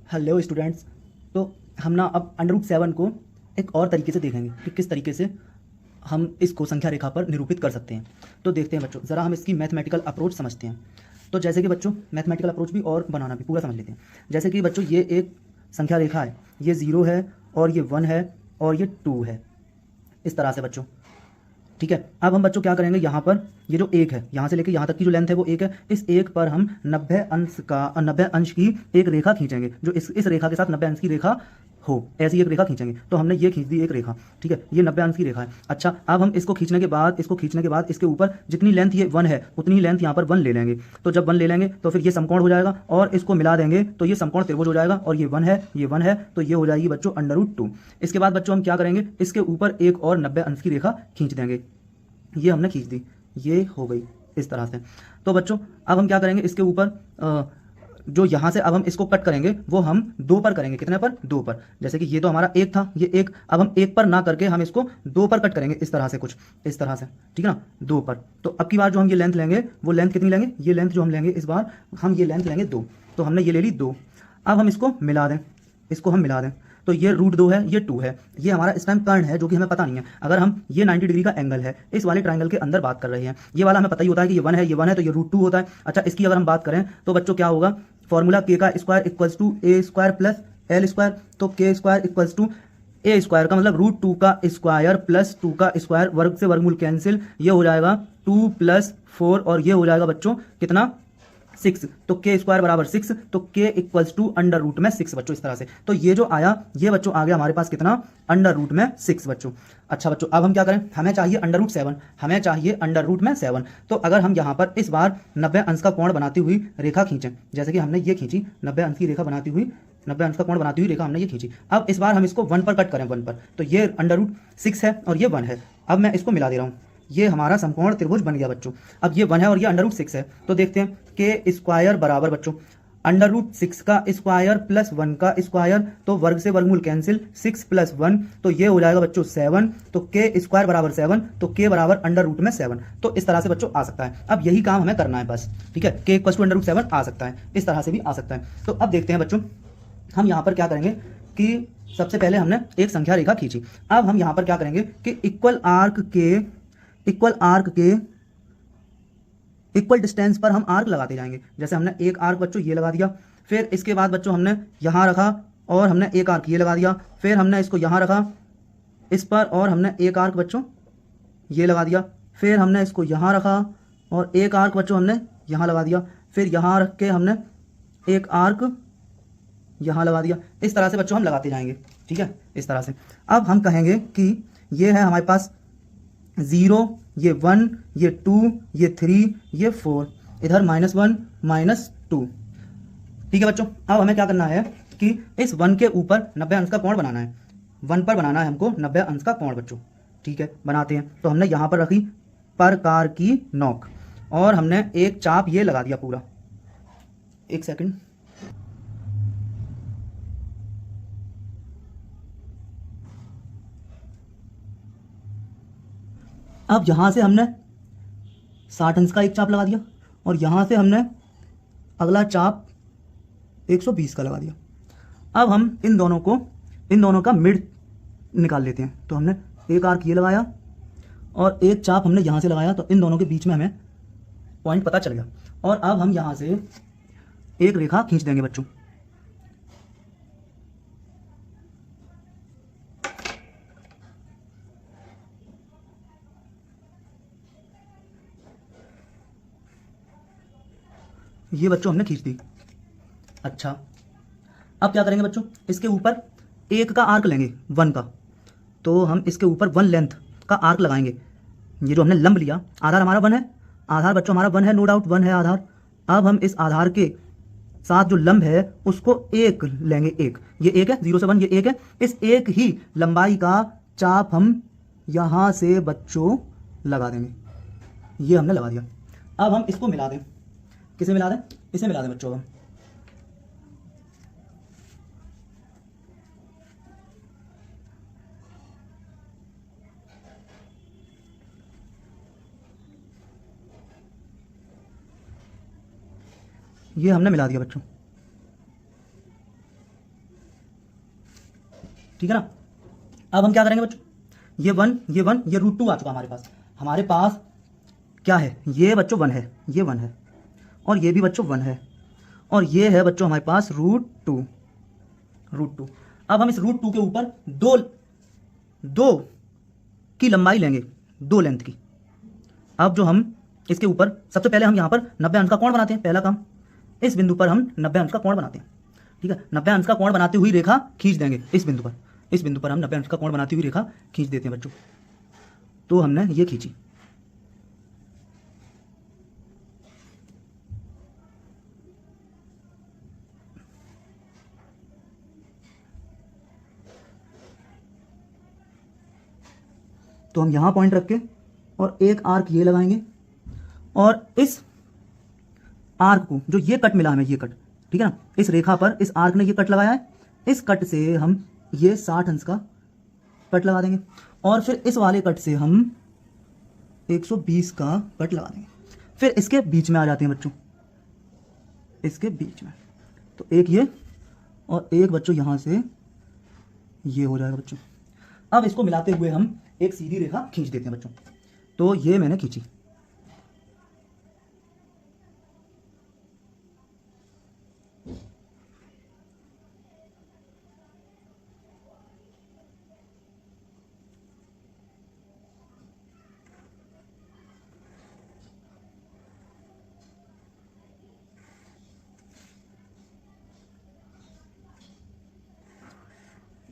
Hello students. तो हम ना अब अंडर रूट 7 को एक और तरीके से देखेंगे कि किस तरीके से हम इसको संख्या रेखा पर निरूपित कर सकते हैं। तो देखते हैं बच्चों, ज़रा हम इसकी मैथमेटिकल अप्रोच समझते हैं। तो जैसे कि बच्चों मैथमेटिकल अप्रोच भी और बनाना भी पूरा समझ लेते हैं। जैसे कि बच्चों ये एक संख्या रेखा है, ये 0 है और ये 1 है और ये 2 है, इस तरह से बच्चों। ठीक है, अब हम बच्चों क्या करेंगे, यहाँ पर ये जो एक है, यहाँ से लेकर यहाँ तक की जो लेंथ है वो एक है। इस एक पर हम 90 अंश की एक रेखा खींचेंगे, जो इस रेखा के साथ 90 अंश की रेखा हो, ऐसी एक रेखा खींचेंगे। तो हमने ये खींच दी एक रेखा। ठीक है, ये 90 अंश की रेखा है। अच्छा, अब हम इसको खींचने के बाद इसके ऊपर जितनी लेंथ ये 1 है उतनी ही लेंथ यहाँ पर 1 ले लेंगे। तो जब 1 ले लेंगे तो फिर ये समकोण हो जाएगा और इसको मिला देंगे तो ये समकोण त्रिभुज हो जाएगा। और ये 1 है, ये 1 है, तो ये हो जाएगी बच्चों अंडर रूट 2। इसके बाद बच्चों हम क्या करेंगे, इसके ऊपर एक और 90 अंश की रेखा खींच देंगे। ये हमने खींच दी, ये हो गई इस तरह से। तो बच्चों अब हम क्या करेंगे, इसके ऊपर जो यहाँ से अब हम इसको कट करेंगे वो हम 2 पर करेंगे। कितने पर? 2 पर। जैसे कि ये तो हमारा एक था, ये एक, अब हम 1 पर ना करके हम इसको 2 पर कट करेंगे, इस तरह से, कुछ इस तरह से। ठीक है ना, 2 पर। तो अब की बार जो हम ये लेंथ लेंगे वो लेंथ कितनी लेंगे, ये लेंथ जो हम लेंगे इस बार हम ये लेंथ लेंगे 2। तो हमने ये ले ली 2। अब हम इसको मिला दें, इसको हम मिला दें। तो ये √2 है, ये 2 है, ये हमारा इस टाइम कर्ण है जो कि हमें पता नहीं है। अगर हम ये 90 डिग्री का एंगल है, इस वाले ट्राइंगल के अंदर बात कर रहे हैं, ये वाला हमें पता ही होता है कि ये 1 है, ये 1 है, तो ये √2 होता है। अच्छा, इसकी अगर हम बात करें तो बच्चों क्या होगा, फॉर्मूला k का square equals to a square plus l square. तो k square equals to a square का मतलब √2 का स्क्वायर प्लस 2 का स्क्वायर, वर्ग से वर्गमूल कैंसिल, ये हो जाएगा 2 + 4 और ये हो जाएगा बच्चों कितना, 6। तो k स्क्वायर बराबर 6, तो k इक्वल्स टू √6 बच्चों, इस तरह से। तो ये जो आया, ये बच्चों आ गया हमारे पास कितना, √6 बच्चों। अच्छा बच्चों, अब हम क्या करें, हमें चाहिए √7, हमें चाहिए √7। तो अगर हम यहाँ पर इस बार 90 अंश का कोण बनाती हुई रेखा खींचें, जैसे कि हमने ये खींची 90 अंश की रेखा बनाती हुई, 90 अंश का कोण बनाती हुई रेखा हमने ये खींची। अब इस बार हम इसको 1 पर कट करें, 1 पर। तो ये √6 है और ये 1 है। अब मैं इसको मिला दे रहा हूँ, ये हमारा समकोण त्रिभुज बन गया बच्चों। अब ये 1 है और ये √6 है। तो देखते हैं, k स्क्वायर बराबर बच्चों √6 का स्क्वायर प्लस 1 का स्क्वायर, तो वर्ग से वर्गमूल कैंसिल, 6 + 1, तो ये हो जाएगा बच्चों 7। तो k स्क्वायर बराबर 7, तो k बराबर √7। तो इस तरह से बच्चों आ सकता है। अब यही काम हमें करना है बस। ठीक है, k = √7 आ सकता है, इस तरह से भी आ सकता है। तो अब देखते हैं बच्चों, हम यहाँ पर क्या करेंगे कि सबसे पहले हमने एक संख्या रेखा खींची। अब हम यहाँ पर क्या करेंगे कि इक्वल आर्क के इक्वल डिस्टेंस पर हम आर्क लगाते जाएंगे। जैसे हमने एक आर्क बच्चों ये लगा दिया, फिर इसके बाद बच्चों हमने यहाँ रखा और हमने एक आर्क ये लगा दिया, फिर हमने इसको यहाँ रखा इस पर और हमने एक आर्क बच्चों ये लगा दिया, फिर हमने इसको यहाँ रखा और एक आर्क बच्चों हमने यहाँ लगा दिया, फिर यहाँ रख के हमने एक आर्क यहाँ लगा दिया। इस तरह से बच्चों हम लगाते जाएंगे। ठीक है, इस तरह से। अब हम कहेंगे कि ये है हमारे पास 0, ये 1, ये 2, ये 3, ये 4, इधर -1 -2। ठीक है बच्चों, अब हमें क्या करना है कि इस 1 के ऊपर 90 अंश का कोण बनाना है। 1 पर बनाना है हमको 90 अंश का कोण बच्चों। ठीक है, बनाते हैं। तो हमने यहाँ पर रखी प्रकार की नोक और हमने एक चाप ये लगा दिया पूरा। एक सेकंड, अब यहाँ से हमने 60 अंश का एक चाप लगा दिया और यहाँ से हमने अगला चाप 120 का लगा दिया। अब हम इन दोनों का मिड निकाल लेते हैं। तो हमने एक आर्क ये लगाया और एक चाप हमने यहाँ से लगाया, तो इन दोनों के बीच में हमें पॉइंट पता चल गया। और अब हम यहाँ से एक रेखा खींच देंगे बच्चों। ये बच्चों हमने खींच दी। अच्छा, अब क्या करेंगे बच्चों, इसके ऊपर एक का आर्क लेंगे 1 का। तो हम इसके ऊपर 1 लेंथ का आर्क लगाएंगे। ये जो हमने लंब लिया, आधार हमारा 1 है, आधार बच्चों हमारा 1 है, नो डाउट 1 है आधार। अब हम इस आधार के साथ जो लंब है उसको एक लेंगे, एक, ये एक है, 0 से 1 ये एक है। इस एक ही लंबाई का चाप हम यहाँ से बच्चों लगा देंगे। ये हमने लगा दिया। अब हम इसको मिला दें, किसे मिला दें, इसे मिला दें बच्चों। हम ये हमने मिला दिया बच्चों। ठीक है ना। अब हम क्या करेंगे बच्चों, ये वन ये वन, ये √2 आ चुका हमारे पास। हमारे पास क्या है, ये बच्चों 1 है, ये 1 है, और ये भी बच्चों 1 है, और ये है बच्चों हमारे पास √2। अब हम इस √2 के ऊपर दो की लंबाई लेंगे, 2 लेंथ की। अब जो हम इसके ऊपर सबसे पहले हम यहाँ पर 90 अंश का कोण बनाते हैं। पहला काम, इस बिंदु पर हम 90 अंश का कोण बनाते हैं। ठीक है, 90 अंश का कोण बनाती हुई रेखा खींच देंगे इस बिंदु पर हम 90 अंश का कोण बनाती हुई रेखा खींच देते हैं बच्चों। तो हमने ये खींची। तो हम यहाँ पॉइंट रख के और एक आर्क ये लगाएंगे, और इस आर्क को, जो ये कट मिला हमें, ये कट, ठीक है ना, इस रेखा पर इस आर्क ने ये कट लगाया है, इस कट से हम ये 60 अंश का कट लगा देंगे, और फिर इस वाले कट से हम 120 का कट लगा देंगे। फिर इसके बीच में आ जाते हैं बच्चों, इसके बीच में, तो एक ये और एक बच्चों यहाँ से ये हो जाएगा बच्चों। अब इसको मिलाते हुए हम एक सीधी रेखा खींच देते हैं बच्चों। तो ये मैंने खींची।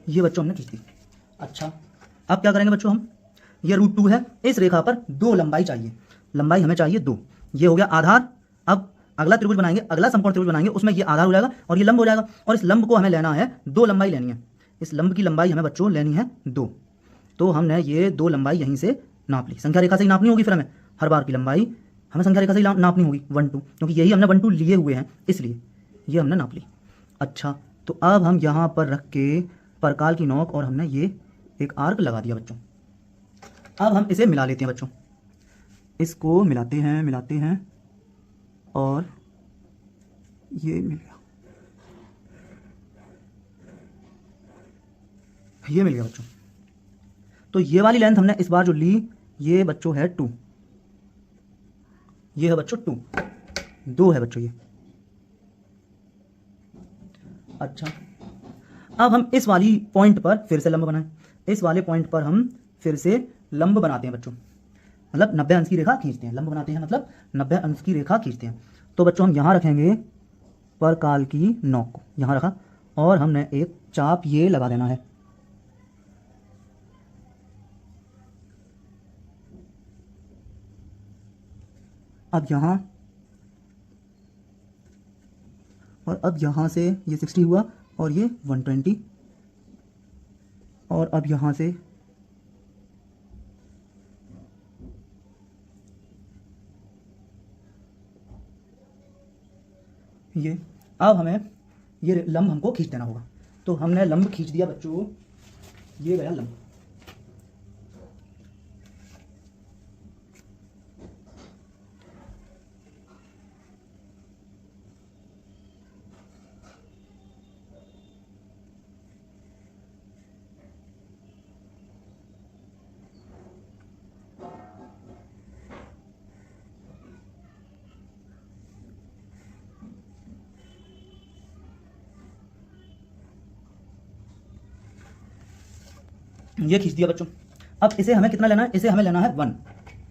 ये बच्चों हमने खींच दी। अच्छा, अब क्या करेंगे बच्चों, हम ये √2 है, इस रेखा पर 2 लंबाई चाहिए, लंबाई हमें चाहिए 2। ये हो गया आधार। अब अगला त्रिभुज बनाएंगे, अगला समकोण त्रिभुज बनाएंगे, उसमें ये आधार हो जाएगा और ये लंब हो जाएगा, और इस लंब को हमें लेना है 2 लंबाई लेनी है। इस लंब की लंबाई हमें बच्चों लेनी है 2। तो हमने ये 2 लंबाई यहीं से नाप ली। संख्या रेखा से ही नापनी होगी, फिर हमें हर बार की लंबाई हमें संख्या रेखा से ही नापनी होगी 1 2, क्योंकि यही हमने 1 2 लिए हुए हैं, इसलिए ये हमने नाप ली। अच्छा, तो अब हम यहाँ पर रख के परकाल की नोक और हमने ये एक आर्क लगा दिया बच्चों। अब हम इसे मिला लेते हैं बच्चों, इसको मिलाते हैं और ये मिल गया, ये मिल गया बच्चों। तो ये वाली लेंथ हमने इस बार जो ली, ये बच्चों है 2, ये है बच्चों 2 है बच्चों ये। अच्छा, अब हम इस वाली पॉइंट पर फिर से लंब बनाएं। इस वाले पॉइंट पर हम फिर से लंब बनाते हैं बच्चों, मतलब 90 अंश की रेखा खींचते हैं। लंब बनाते हैं मतलब 90 अंश की रेखा खींचते हैं। तो बच्चों हम यहाँ रखेंगे परकाल की नोक को, यहाँ रखा, और हमने एक चाप ये लगा देना है। अब यहाँ, और अब यहाँ से ये 60 हुआ और ये 120, और अब यहाँ से ये, अब हमें ये लंब हमको खींच देना होगा। तो हमने लंब खींच दिया बच्चों, ये गया लंब। ये खींच दिया बच्चों। अब इसे हमें कितना लेना है, इसे हमें लेना है 1,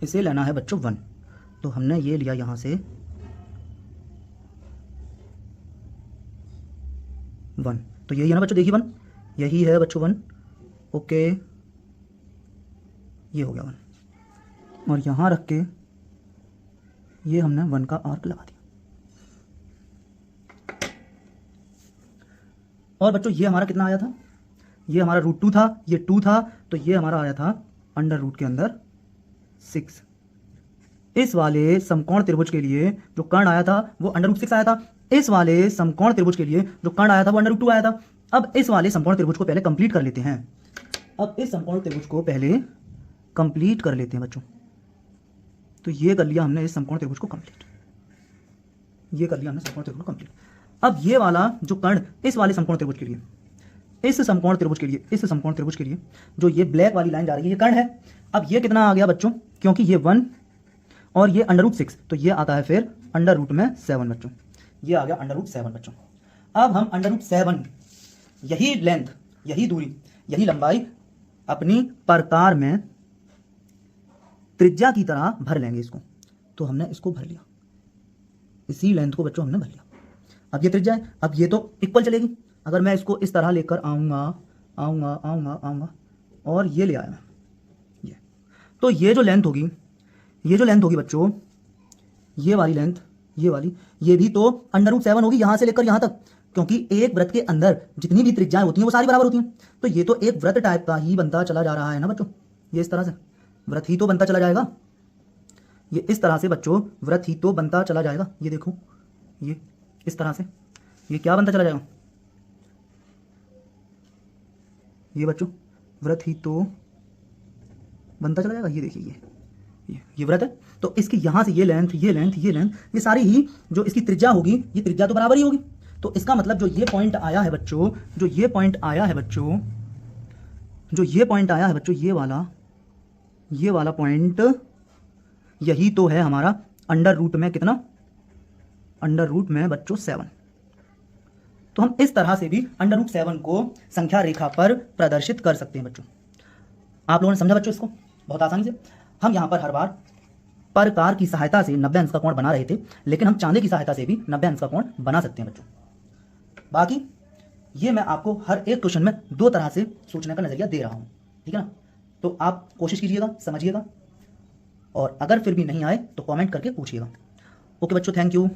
इसे लेना है बच्चों 1। तो हमने ये लिया यहाँ से 1, तो यही है ना बच्चों, देखिए 1, यही है बच्चों 1। ओके, ये हो गया 1, और यहाँ रख के ये हमने 1 का आर्क लगा दिया। और बच्चों ये हमारा कितना आया था, ये हमारा √2 था, ये 2 था, तो ये हमारा आया था √√ के अंदर 6। इस वाले समकोण त्रिभुज के लिए जो कर्ण आया था वो √6 आया था। इस वाले समकोण त्रिभुज के लिए जो कर्ण आया था वो √2 आया था। अब इस वाले समकोण त्रिभुज को पहले कंप्लीट कर लेते हैं। अब इस समकोण त्रिभुज को पहले कंप्लीट कर लेते हैं बच्चों। तो ये कर लिया हमने इस समकोण त्रिभुज को कंप्लीट, ये कर लिया हमने समकोण त्रिभुज को कंप्लीट। अब ये वाला जो कर्ण इस वाले समकोण त्रिभुज के लिए, इस समकोण त्रिभुज के लिए, इस समकोण त्रिभुज के लिए जो ये ब्लैक वाली लाइन जा रही है ये कर्ण है। अब ये कितना आ गया बच्चों, क्योंकि ये 1 और ये √6, तो ये आता है फिर √7 बच्चों, ये आ गया √7 बच्चों। अब हम √7 यही लेंथ, यही दूरी, यही लंबाई अपनी प्रकार में त्रिज्या की तरह भर लेंगे इसको। तो हमने इसको भर लिया, इसी लेंथ को बच्चों हमने भर लिया। अब ये त्रिज्या है, अब ये तो इक्वल चलेगी। अगर मैं इसको इस तरह लेकर आऊँगा आऊँगा आऊँगा आऊँगा और ये ले आया ये, तो ये जो लेंथ होगी, ये जो लेंथ होगी बच्चों, ये वाली लेंथ, ये वाली, ये भी तो √7 होगी यहाँ से लेकर यहाँ तक, क्योंकि एक वृत्त के अंदर जितनी भी त्रिज्याएं होती हैं वो सारी बराबर होती हैं। तो ये तो एक वृत्त टाइप का ही बनता चला जा रहा है ना बच्चों, ये इस तरह से वृत्त ही तो बनता चला जाएगा। ये इस तरह से बच्चों वृत्त ही तो बनता चला जाएगा। ये देखो, ये इस तरह से ये क्या बनता चला जाएगा, ये बच्चों वृत्त ही तो बनता चला जाएगा। ये देखिए ये वृत्त है, तो इसकी यहाँ से ये लेंथ, ये लेंथ, ये लेंथ, ये सारी ही जो इसकी त्रिज्या होगी, ये त्रिज्या तो बराबर ही होगी। तो इसका मतलब जो ये पॉइंट आया है बच्चों, जो ये पॉइंट आया है बच्चों, जो ये पॉइंट आया है बच्चों, ये वाला पॉइंट, यही तो है हमारा √ में कितना, √ में बच्चों 7। तो हम इस तरह से भी √7 को संख्या रेखा पर प्रदर्शित कर सकते हैं बच्चों। आप लोगों ने समझा बच्चों इसको बहुत आसानी से। हम यहाँ पर हर बार प्रकार की सहायता से 90 अंश का कोण बना रहे थे, लेकिन हम चांदे की सहायता से भी 90 अंश का कोण बना सकते हैं बच्चों। बाकी ये मैं आपको हर एक क्वेश्चन में 2 तरह से सोचने का नजरिया दे रहा हूँ, ठीक है ना। तो आप कोशिश कीजिएगा, समझिएगा, और अगर फिर भी नहीं आए तो कमेंट करके पूछिएगा। ओके बच्चों, थैंक यू।